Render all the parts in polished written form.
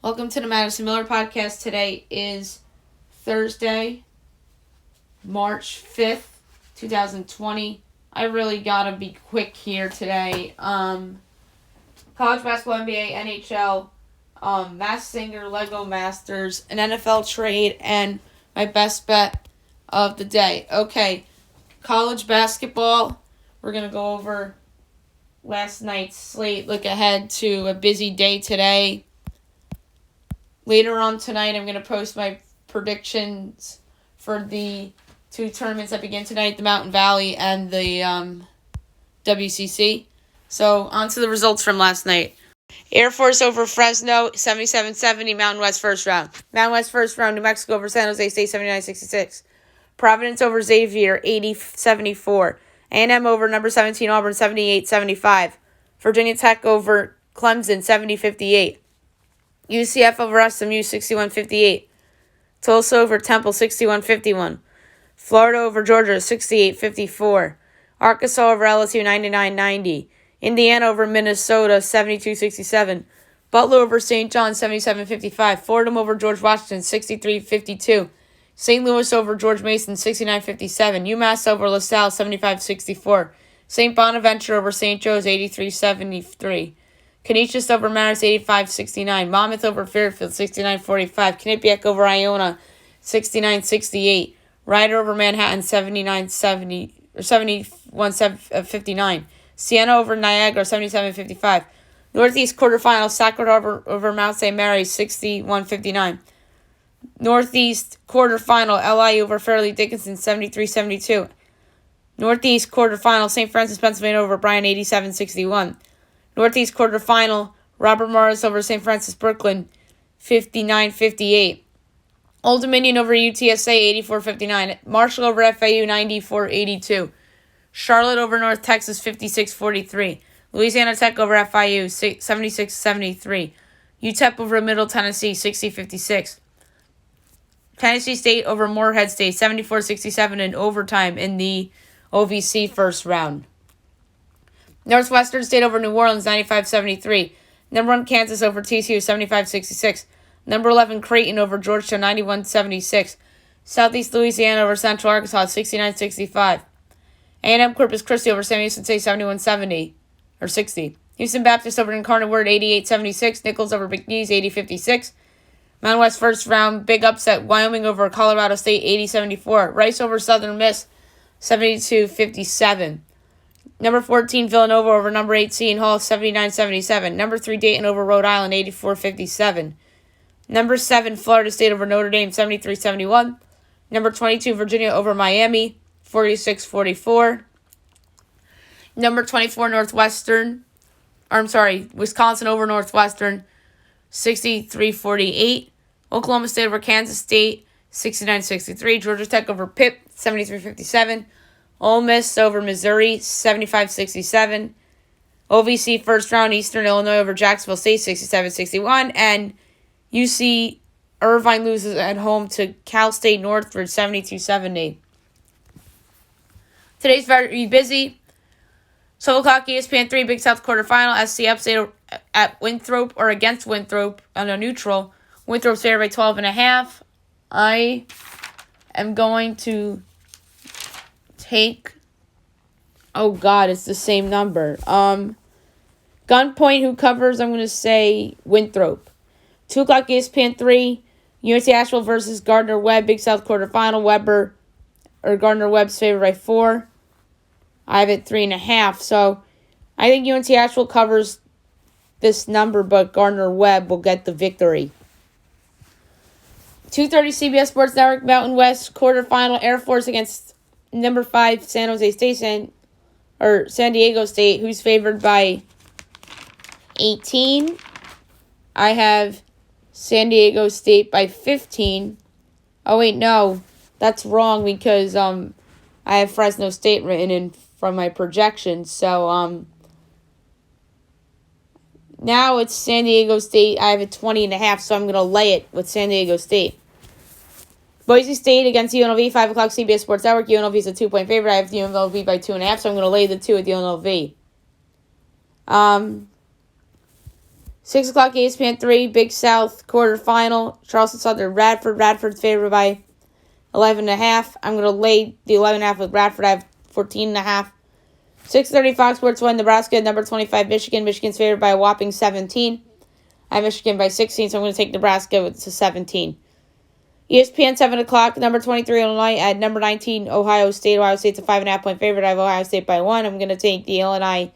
Welcome to the Madison Miller Podcast. Today is Thursday, March 5th, 2020. I really gotta be quick here today. College basketball, NBA, NHL, Masked Singer, Lego Masters, an NFL trade, and my best bet of the day. Okay, college basketball, we're gonna go over last night's slate, look ahead to a busy day today. Later on tonight, I'm going to post my predictions for the two tournaments that begin tonight, the Mountain Valley and the WCC. So, on to the results from last night. Air Force over Fresno, 77-70, Mountain West first round. Mountain West first round, New Mexico over San Jose State, 79-66. Providence over Xavier, 80-74. A&M over number 17, Auburn, 78-75. Virginia Tech over Clemson, 70-58. UCF over SMU, 61-58. Tulsa over Temple, 61-51. Florida over Georgia, 68-54. Arkansas over LSU, 99-90. Indiana over Minnesota, 72-67. Butler over St. John, 77-55. Fordham over George Washington, 63-52. St. Louis over George Mason, 69-57. UMass over LaSalle, 75-64. St. Bonaventure over St. Joe's, 83-73. Canisius over Marist, 85-69. Monmouth over Fairfield, 69-45. Quinnipiac over Iona, 69-68. Rider over Manhattan, 79-70 or 71-59. Siena over Niagara, 77-55. Northeast quarterfinal, Sacred Harbor over Mount St. Mary's, 61-59. Northeast quarterfinal, LIU over Fairleigh Dickinson, 73-72. Northeast quarterfinal, St. Francis, Pennsylvania over Bryan, 87-61. Northeast quarterfinal, Robert Morris over St. Francis Brooklyn, 59-58. Old Dominion over UTSA, 84-59. Marshall over FAU, 94-82. Charlotte over North Texas, 56-43. Louisiana Tech over FIU, 76-73. UTEP over Middle Tennessee, 60-56. Tennessee State over Morehead State, 74-67 in overtime in the OVC first round. Northwestern State over New Orleans, 95-73. Number 1, Kansas over TCU, 75-66. Number 11, Creighton over Georgetown, 91-76. Southeast Louisiana over Central Arkansas, 69-65. A&M Corpus Christi over Sam Houston State, 71-70, or 60. Houston Baptist over Incarnate Word, 88-76. Nichols over McNeese, 80-56. Mountain West first round, big upset, Wyoming over Colorado State, 80-74. Rice over Southern Miss, 72-57. Number 14, Villanova over number 8, Seton Hall, 79-77. Number 3, Dayton over Rhode Island, 84-57. Number 7, Florida State over Notre Dame, 73-71. Number 22, Virginia over Miami, 46-44. Number 24, Wisconsin over Northwestern, 63-48. Oklahoma State over Kansas State, 69-63. Georgia Tech over Pitt, 73-57. Ole Miss over Missouri, 75-67. OVC first round, Eastern Illinois over Jacksonville State, 67-61. And UC Irvine loses at home to Cal State Northridge, 72-70. Today's very busy. 12 o'clock, ESPN 3, Big South quarterfinal. SC upstate at Winthrop, or against Winthrop on a neutral. Winthrop's favored by 12.5. I am going to take, it's the same number. Gunpoint, who covers, I'm going to say Winthrop. 2 o'clock, ESPN 3, UNC Asheville versus Gardner-Webb, Big South quarterfinal. Gardner-Webb's favored by 4. I have it 3.5, so I think UNC Asheville covers this number, but Gardner-Webb will get the victory. 2:30 CBS Sports Network, Mountain West quarterfinal, Air Force against number 5, San Jose State, San Diego State, who's favored by 18. I have San Diego State by 15. Oh, wait, no. That's wrong because I have Fresno State written in from my projections. So now it's San Diego State. I have it 20.5, so I'm going to lay it with San Diego State. Boise State against UNLV, 5 o'clock CBS Sports Network. UNLV is a 2-point favorite. I have UNLV by 2.5, so I'm going to lay the 2 at UNLV. 6 o'clock ESPN 3, Big South quarterfinal. Charleston Southern, Radford. Radford's favored by 11.5. I'm going to lay the 11.5 with Radford. I have 14.5. 6:30 Fox Sports 1, Nebraska, number 25, Michigan. Michigan's favored by a whopping 17. I have Michigan by 16, so I'm going to take Nebraska to 17. ESPN 7 o'clock, number 23, Illinois at number 19, Ohio State. Ohio State's a 5.5-point favorite. I have Ohio State by 1. I'm going to take the Illinois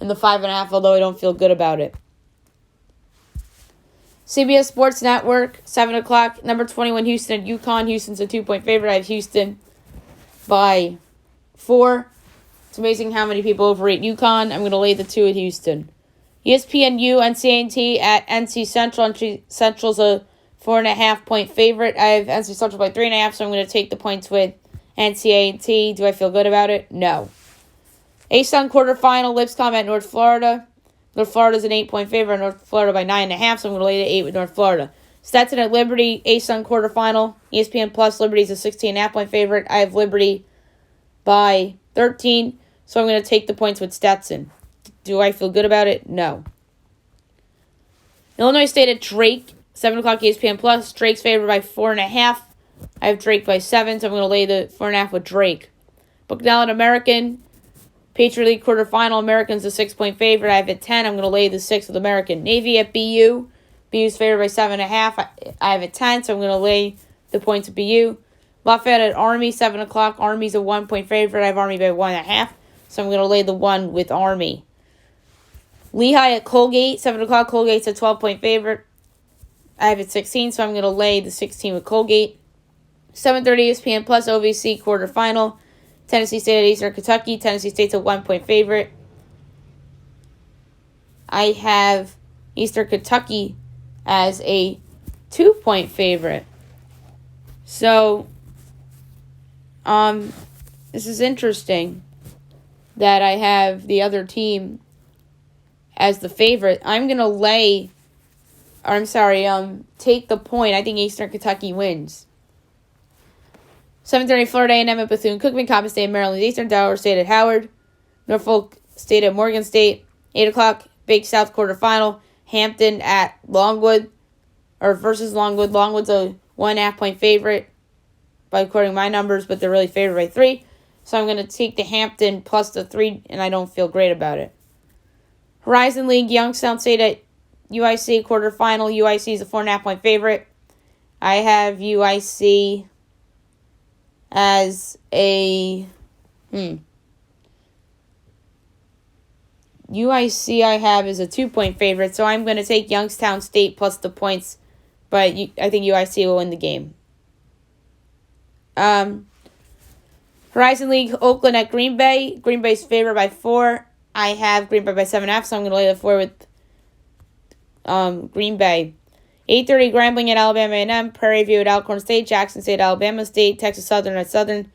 and the 5.5, although I don't feel good about it. CBS Sports Network, 7 o'clock, number 21, Houston at UConn. Houston's a 2-point favorite. I have Houston by 4. It's amazing how many people overrate UConn. I'm going to lay the 2 at Houston. ESPNU, NCAA at NC Central. NC Central's a 4.5-point favorite. I have NC Central by 3.5, so I'm going to take the points with NCAA. Do I feel good about it? No. A-Sun quarterfinal, Lipscomb at North Florida. North Florida's an 8-point favorite. North Florida by 9.5, so I'm going to lay the 8 with North Florida. Stetson at Liberty, A-Sun quarterfinal. ESPN Plus, Liberty's a 16.5-point favorite. I have Liberty by 13, so I'm going to take the points with Stetson. Do I feel good about it? No. Illinois State at Drake, 7 o'clock ESPN Plus. Drake's favored by 4.5. I have Drake by 7, so I'm going to lay the 4.5 with Drake. Bucknell at American, Patriot League quarterfinal. American's a 6-point favorite. I have it 10. I'm going to lay the 6 with American. Navy at BU. BU's favored by 7.5. I have it 10, so I'm going to lay the points with BU. Lafayette at Army, 7 o'clock. Army's a 1-point favorite. I have Army by 1.5, so I'm going to lay the 1 with Army. Lehigh at Colgate, 7 o'clock. Colgate's a 12-point favorite. I have it 16, so I'm going to lay the 16 with Colgate. 7:30 ESPN Plus OVC quarterfinal. Tennessee State at Eastern Kentucky. Tennessee State's a 1-point favorite. I have Eastern Kentucky as a 2-point favorite. So, this is interesting that I have the other team as the favorite. I'm going to take the point. I think Eastern Kentucky wins. 7:30 Florida A&M at Bethune-Cookman. Coppin State at Maryland Eastern. Delaware State at Howard. Norfolk State at Morgan State. 8 o'clock Big South quarterfinal. Hampton at Longwood, versus Longwood. Longwood's a 1.5-point favorite by according to my numbers, but they're really favored by 3. So I'm going to take the Hampton plus the 3, and I don't feel great about it. Horizon League, Youngstown State at UIC quarterfinal. UIC is a 4.5-point favorite. I have UIC as a UIC I have as a 2-point favorite, so I'm going to take Youngstown State plus the points, but I think UIC will win the game. Horizon League, Oakland at Green Bay. Green Bay's favored by 4. I have Green Bay by 7.5, so I'm going to lay the 4 with Green Bay. 8:30 Grambling at Alabama A&M. Prairie View at Alcorn State. Jackson State at Alabama State. Texas Southern at Southern.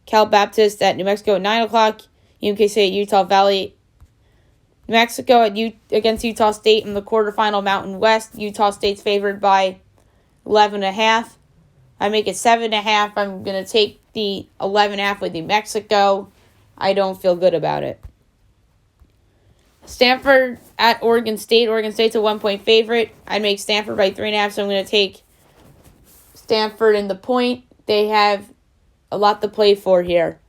Cal Baptist at New Mexico at 9 o'clock. UMK State at Utah Valley. New Mexico against Utah State in the quarterfinal Mountain West. Utah State's favored by 11.5. I make it 7.5. I'm going to take the 11.5 with New Mexico. I don't feel good about it. Stanford at Oregon State. Oregon State's a 1-point favorite. I'd make Stanford by 3.5, so I'm going to take Stanford in the point. They have a lot to play for here.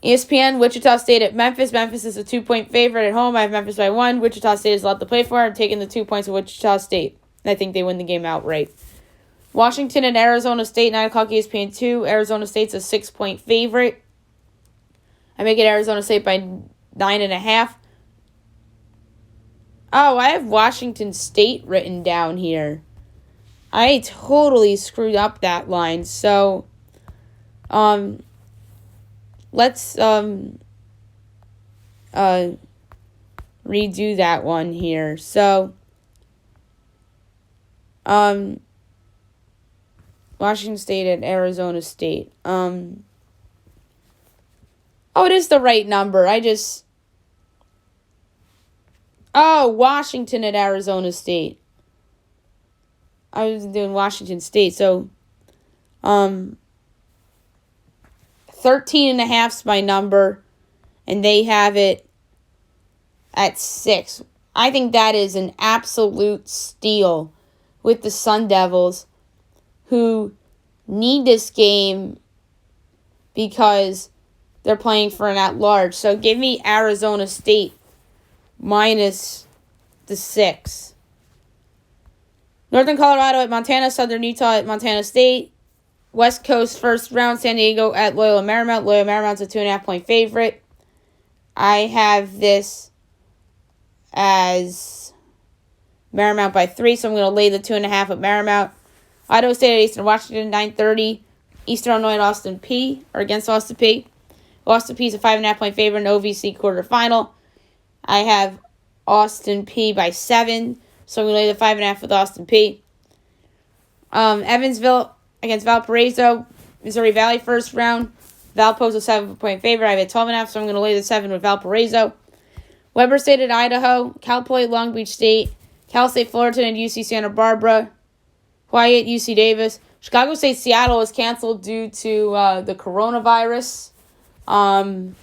ESPN, Wichita State at Memphis. Memphis is a 2-point favorite at home. I have Memphis by 1. Wichita State has a lot to play for. I'm taking the 2 points of Wichita State. I think they win the game outright. Washington and Arizona State, 9 o'clock ESPN 2. Arizona State's a 6-point favorite. I make it Arizona State by 9.5. Oh, I have Washington State written down here. I totally screwed up that line. So, let's redo that one here. So, Washington State and Arizona State. Oh, it is the right number. Washington at Arizona State. I was doing Washington State. So, 13.5 is my number, and they have it at 6. I think that is an absolute steal with the Sun Devils, who need this game because they're playing for an at-large. So give me Arizona State minus the 6. Northern Colorado at Montana, Southern Utah at Montana State. West Coast first round, San Diego at Loyola Marymount. Loyola Marymount's a 2.5-point favorite. I have this as Marymount by 3, so I'm going to lay the 2.5 at Marymount. Idaho State at Eastern Washington, 9:30. Eastern Illinois at Austin P, or against Austin P. Austin P is a 5.5-point favorite in OVC quarterfinal. I have Austin P by 7, so I'm going to lay the 5.5 with Austin P. Evansville against Valparaiso, Missouri Valley first round. Valpo's a 7-point favorite. I have a 12.5, so I'm going to lay the 7 with Valparaiso. Weber State at Idaho, Cal Poly Long Beach State, Cal State Fullerton and UC Santa Barbara, Hawaii at UC Davis. Chicago State Seattle was canceled due to the coronavirus. I'm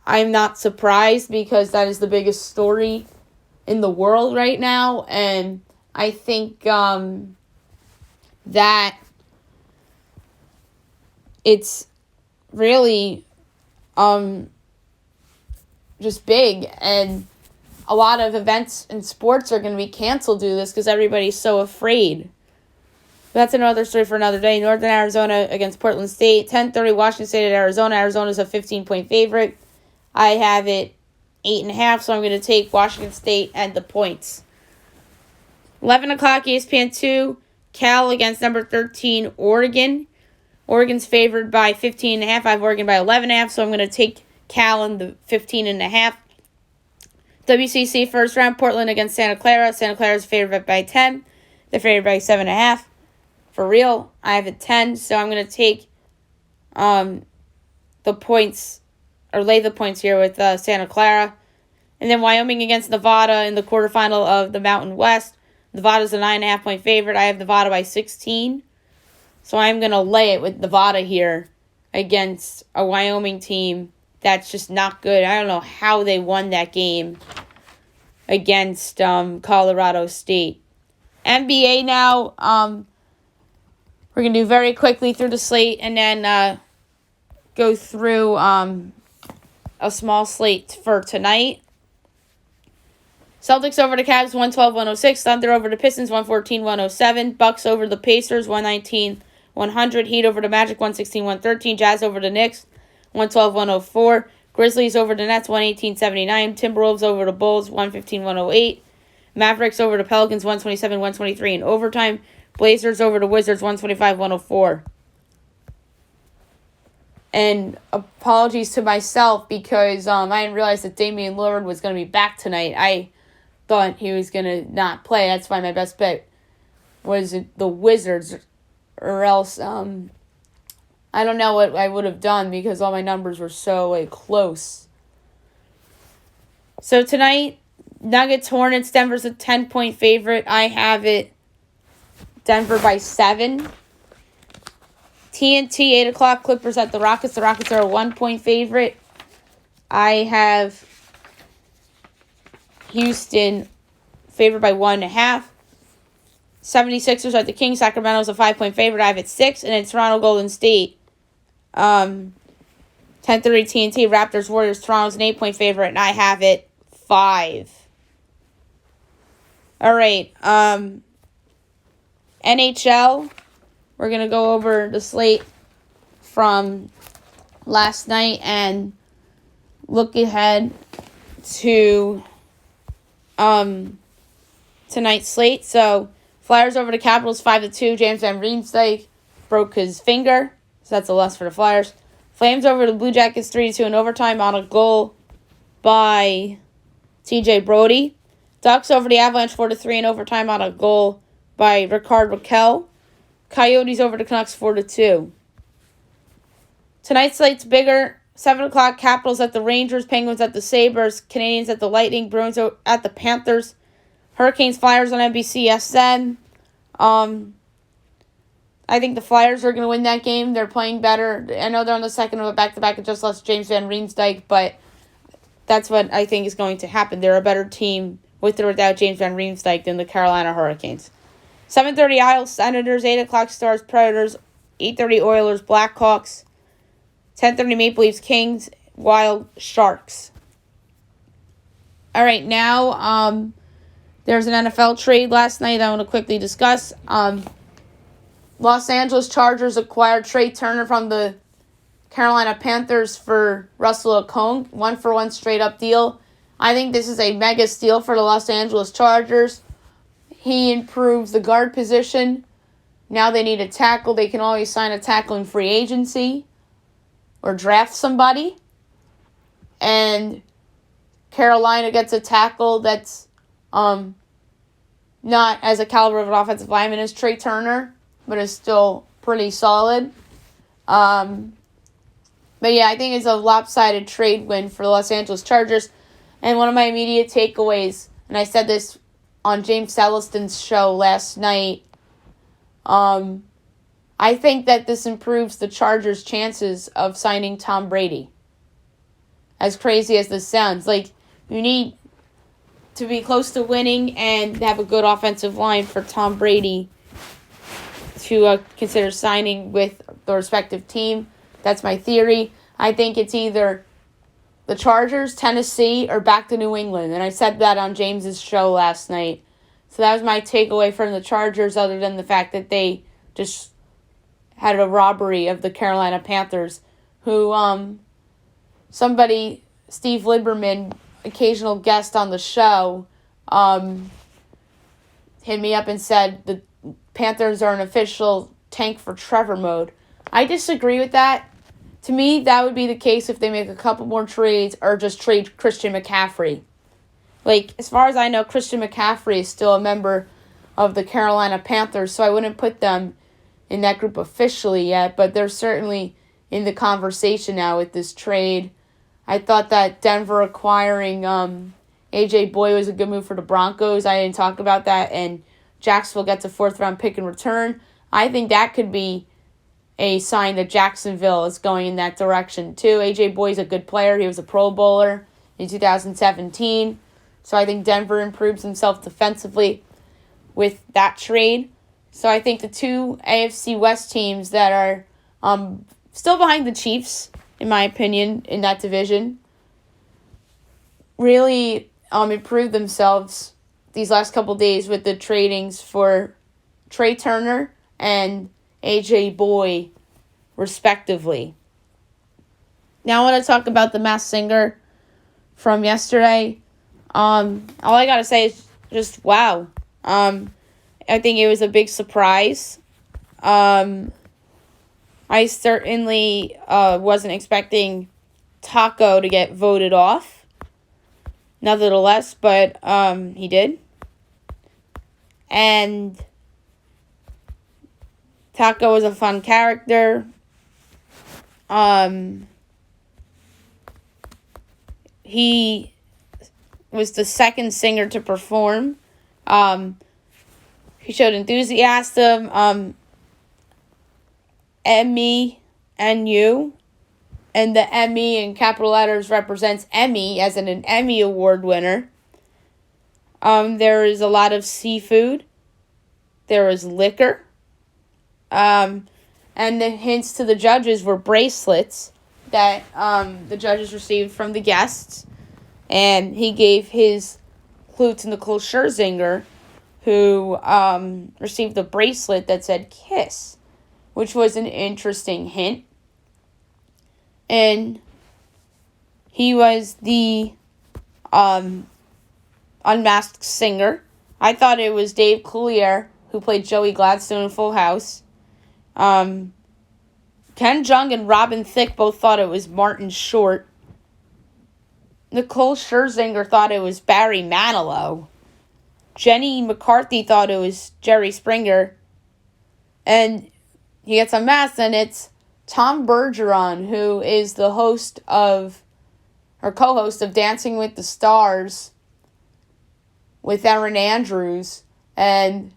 not surprised because that is the biggest story in the world right now, and I think that it's really just big, and a lot of events and sports are going to be canceled due to this because everybody's so afraid. That's another story for another day. Northern Arizona against Portland State. 10:30 Washington State at Arizona. Arizona's a 15-point favorite. I have it 8.5, so I'm going to take Washington State and the points. 11 o'clock ESPN 2. Cal against number 13 Oregon. Oregon's favored by 15.5. I have Oregon by 11.5, so I'm going to take Cal in the 15.5. WCC first round, Portland against Santa Clara. Santa Clara's favored by 10. They're favored by 7.5. For real, I have it 10, so I'm going to take the points, or lay the points here with Santa Clara. And then Wyoming against Nevada in the quarterfinal of the Mountain West. Nevada's a 9.5-point favorite. I have Nevada by 16. So I'm going to lay it with Nevada here against a Wyoming team that's just not good. I don't know how they won that game against Colorado State. NBA now. We're going to do very quickly through the slate and then go through a small slate for tonight. Celtics over the Cavs, 112-106. Thunder over the Pistons, 114-107. Bucks over the Pacers, 119-100. Heat over the Magic, 116-113. Jazz over the Knicks, 112-104. Grizzlies over the Nets, 118-79. Timberwolves over the Bulls, 115-108. Mavericks over the Pelicans, 127-123 in overtime. Blazers over the Wizards, 125-104. And apologies to myself because I didn't realize that Damian Lillard was going to be back tonight. I thought he was going to not play. That's why my best bet was the Wizards, or else I don't know what I would have done because all my numbers were so close. So tonight, Nuggets, Hornets, Denver's a 10-point favorite. I have it Denver by 7. TNT, 8 o'clock, Clippers at the Rockets. The Rockets are a 1-point favorite. I have Houston favored by 1.5. 76ers at the Kings. Sacramento's a 5-point favorite. I have it 6. And then Toronto, Golden State. 10:30 TNT, Raptors, Warriors. Toronto's an 8-point favorite. And I have it 5. All right. NHL. We're going to go over the slate from last night and look ahead to tonight's slate. So, Flyers over the Capitals 5-2. James Van Riemsdyk broke his finger, so that's a loss for the Flyers. Flames over the Blue Jackets 3-2 in overtime on a goal by TJ Brody. Ducks over the Avalanche 4-3 in overtime on a goal by Ricard Raquel. Coyotes over the Canucks 4-2. Tonight's slate's bigger. 7 o'clock, Capitals at the Rangers, Penguins at the Sabres, Canadians at the Lightning, Bruins at the Panthers, Hurricanes, Flyers on NBCSN. I think the Flyers are going to win that game. They're playing better. I know they're on the second of a back-to-back and just lost James Van Riemsdyk, but that's what I think is going to happen. They're a better team with or without James Van Riemsdyk than the Carolina Hurricanes. 7:30 Isles, Senators. 8 o'clock Stars, Predators. 8:30 Oilers, Blackhawks. 10:30 Maple Leafs, Kings. Wild, Sharks. All right, now there's an NFL trade last night I want to quickly discuss. Los Angeles Chargers acquired Trey Turner from the Carolina Panthers for Russell Okung, 1-for-1 straight-up deal. I think this is a mega steal for the Los Angeles Chargers. He improves the guard position. Now they need a tackle. They can always sign a tackle in free agency or draft somebody. And Carolina gets a tackle that's not as a caliber of an offensive lineman as Trey Turner, but is still pretty solid. But yeah, I think it's a lopsided trade win for the Los Angeles Chargers. And one of my immediate takeaways, and I said this on James Celestin's show last night, I think that this improves the Chargers' chances of signing Tom Brady. As crazy as this sounds. Like, you need to be close to winning and have a good offensive line for Tom Brady to consider signing with the respective team. That's my theory. I think it's either the Chargers, Tennessee, or back to New England. And I said that on James's show last night. So that was my takeaway from the Chargers, other than the fact that they just had a robbery of the Carolina Panthers, who somebody, Steve Lieberman, occasional guest on the show, hit me up and said the Panthers are an official tank for Trevor mode. I disagree with that. To me, that would be the case if they make a couple more trades or just trade Christian McCaffrey. Like, as far as I know, Christian McCaffrey is still a member of the Carolina Panthers, so I wouldn't put them in that group officially yet, but they're certainly in the conversation now with this trade. I thought that Denver acquiring A.J. Boy was a good move for the Broncos. I didn't talk about that, and Jacksonville gets a 4th-round pick in return. I think that could be a sign that Jacksonville is going in that direction, too. A.J. Boy's a good player. He was a Pro Bowler in 2017. So I think Denver improves himself defensively with that trade. So I think the two AFC West teams that are still behind the Chiefs, in my opinion, in that division, really improved themselves these last couple days with the tradings for Trey Turner and A.J. Boy, respectively. Now I want to talk about the Masked Singer from yesterday. All I got to say is just wow. I think it was a big surprise. I certainly wasn't expecting Taco to get voted off. Nevertheless, but he did. And Taco was a fun character. He was the second singer to perform. He showed enthusiasm. M-E-N-U. And the Emmy in capital letters represents Emmy, as in an Emmy Award winner. There is a lot of seafood. There is liquor. And the hints to the judges were bracelets that the judges received from the guests. And he gave his clue to Nicole Scherzinger, who received a bracelet that said "Kiss," which was an interesting hint. And he was the unmasked singer. I thought it was Dave Coulier, who played Joey Gladstone in Full House. Ken Jeong and Robin Thicke both thought it was Martin Short. Nicole Scherzinger thought it was Barry Manilow. Jenny McCarthy thought it was Jerry Springer. And he gets unmasked, and it's Tom Bergeron, who is the host of, or co-host of Dancing with the Stars with Erin Andrews. And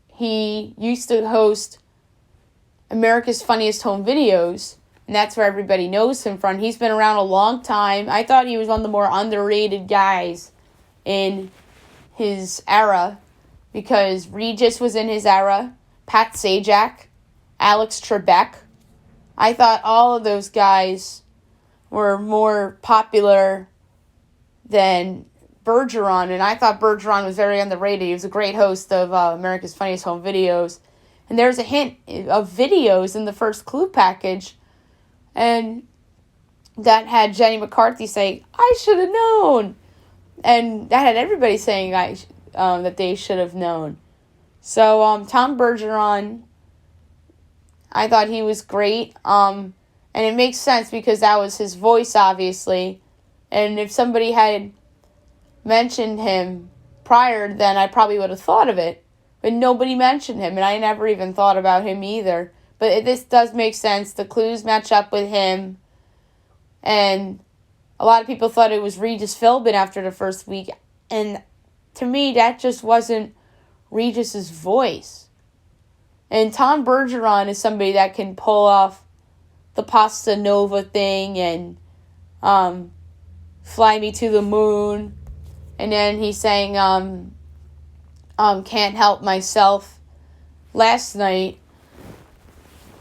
he used to host America's Funniest Home Videos, and that's where everybody knows him from. He's been around a long time. I thought he was one of the more underrated guys in his era, because Regis was in his era, Pat Sajak, Alex Trebek. I thought all of those guys were more popular than Bergeron, and I thought Bergeron was very underrated. He was a great host of America's Funniest Home Videos. And there's a hint of videos in the first Clue package, and that had Jenny McCarthy saying, "I should have known." And that had everybody saying that they should have known. So Tom Bergeron, I thought he was great. And it makes sense because that was his voice, obviously. And if somebody had mentioned him prior, then I probably would have thought of it. But nobody mentioned him, and I never even thought about him either. But this does make sense. The clues match up with him. And a lot of people thought it was Regis Philbin after the first week. And to me, that just wasn't Regis's voice. And Tom Bergeron is somebody that can pull off the Pasta Nova thing and Fly Me to the Moon. And then he sang Can't Help Myself last night.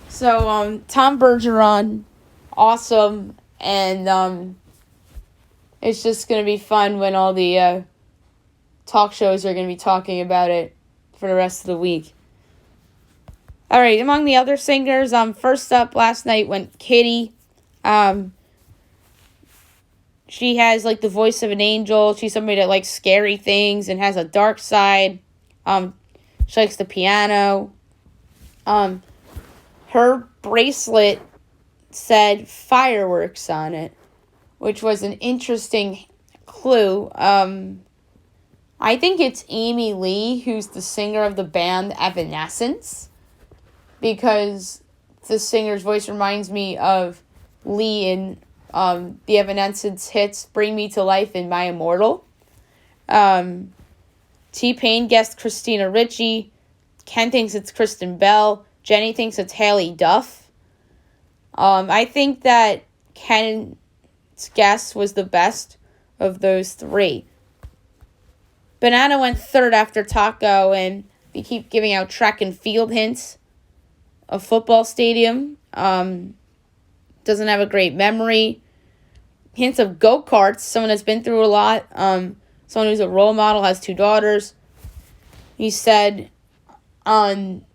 So Tom Bergeron, awesome. And it's just going to be fun when all the talk shows are going to be talking about it for the rest of the week. All right, among the other singers, first up last night went Kitty. She has like the voice of an angel. She's somebody that likes scary things and has a dark side. She likes the piano. Her bracelet said fireworks on it, which was an interesting clue. I think it's Amy Lee, who's the singer of the band Evanescence, because the singer's voice reminds me of Lee in the Evanescence hits Bring Me to Life and My Immortal. T-Pain guessed Christina Ricci. Ken thinks it's Kristen Bell. Jenny thinks it's Haley Duff. I think that Ken's guess was the best of those three. Banana went third after Taco, and we keep giving out track and field hints. A football stadium. Doesn't have a great memory. Hints of go-karts. Someone that's been through a lot. Someone who's a role model, has 2 daughters. He said on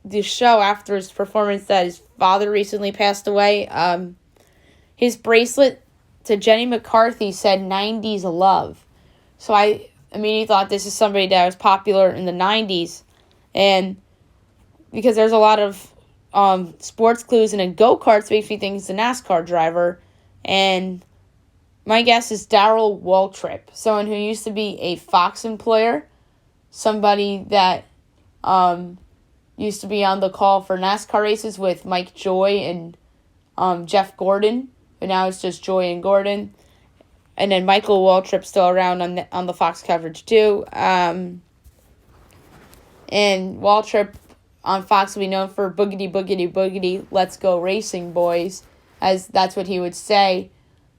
the show after his performance that his father recently passed away. His bracelet to Jenny McCarthy said 90s love. So I immediately thought this is somebody that was popular in the 90s. And because there's a lot of sports clues, and in go-karts makes me think he's a NASCAR driver. And my guess is Darryl Waltrip, someone who used to be a Fox employer, somebody that used to be on the call for NASCAR races with Mike Joy and Jeff Gordon, but now it's just Joy and Gordon. And then Michael Waltrip's still around on the Fox coverage too. And Waltrip on Fox will be known for boogity, boogity, boogity, let's go racing, boys, as that's what he would say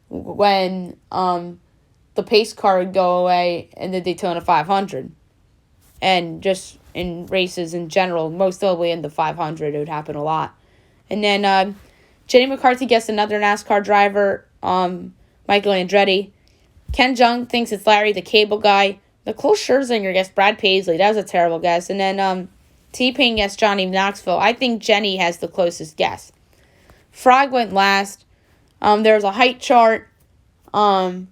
when the pace car would go away in the Daytona 500. And just in races in general, most notably in the 500, it would happen a lot. And then Jenny McCarthy guessed another NASCAR driver, Michael Andretti. Ken Jeong thinks it's Larry the Cable Guy. Nicole Scherzinger guessed Brad Paisley. That was a terrible guess. And then T-Pain guessed Johnny Knoxville. I think Jenny has the closest guess. Frog went last. There's a height chart, a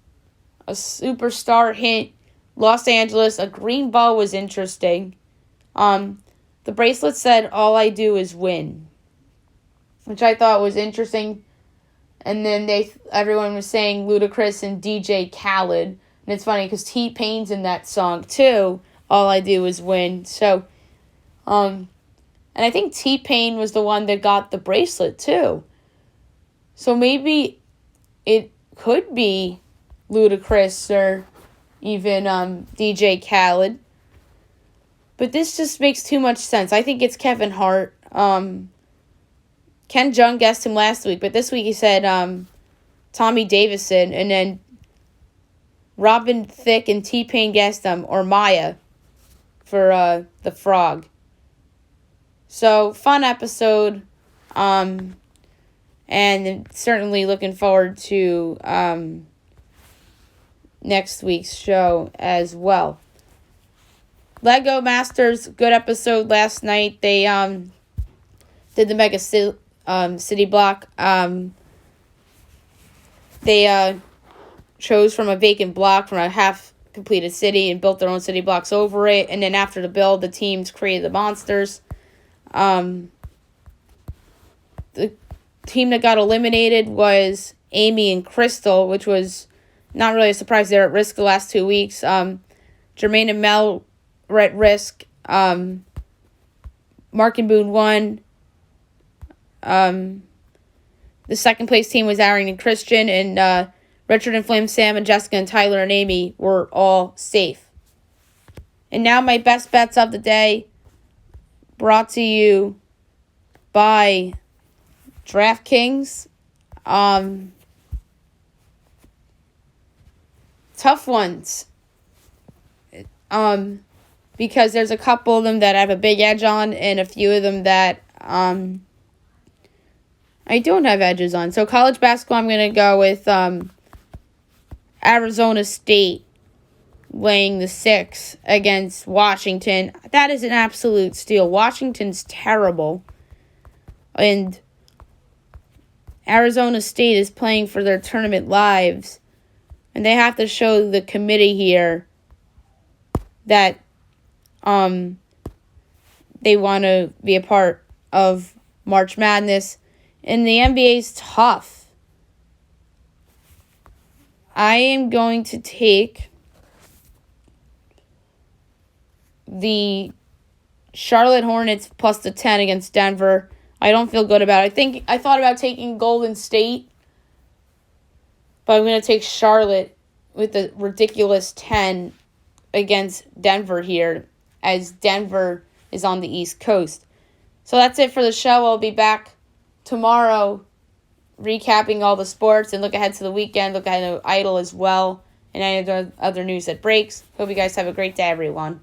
superstar hint, Los Angeles, a green ball was interesting. The bracelet said, all I do is win, which I thought was interesting. And then everyone was saying Ludacris and DJ Khaled. And it's funny because T-Pain's in that song too, all I do is win. So, and I think T-Pain was the one that got the bracelet too. So maybe it could be Ludacris or even DJ Khaled. But this just makes too much sense. I think it's Kevin Hart. Ken Jeong guessed him last week, but this week he said Tommy Davidson. And then Robin Thicke and T-Pain Gaston, or Maya for the Frog. So, fun episode. And certainly looking forward to next week's show as well. Lego Masters, good episode last night. They did the Mega City Block. They chose from a vacant block from a half-completed city and built their own city blocks over it. And then after the build, the teams created the monsters. The team that got eliminated was Amy and Crystal, which was not really a surprise. They're at risk the last 2 weeks. Jermaine and Mel were at risk. Mark and Boone won. The second place team was Aaron and Christian, and Richard and Flame Sam and Jessica and Tyler and Amy were all safe. And now my best bets of the day, brought to you by DraftKings. Tough ones. Because there's a couple of them that I have a big edge on, and a few of them that I don't have edges on. So college basketball, I'm going to go with Arizona State laying the 6 against Washington. That is an absolute steal. Washington's terrible. And Arizona State is playing for their tournament lives. And they have to show the committee here that they want to be a part of March Madness. And the NBA's tough. I am going to take the Charlotte Hornets plus the 10 against Denver. I don't feel good about it. I thought about taking Golden State, but I'm going to take Charlotte with the ridiculous 10 against Denver here, as Denver is on the East Coast. So that's it for the show. I'll be back tomorrow recapping all the sports and look ahead to the weekend, look ahead to Idol as well, and any other news that breaks. Hope you guys have a great day, everyone.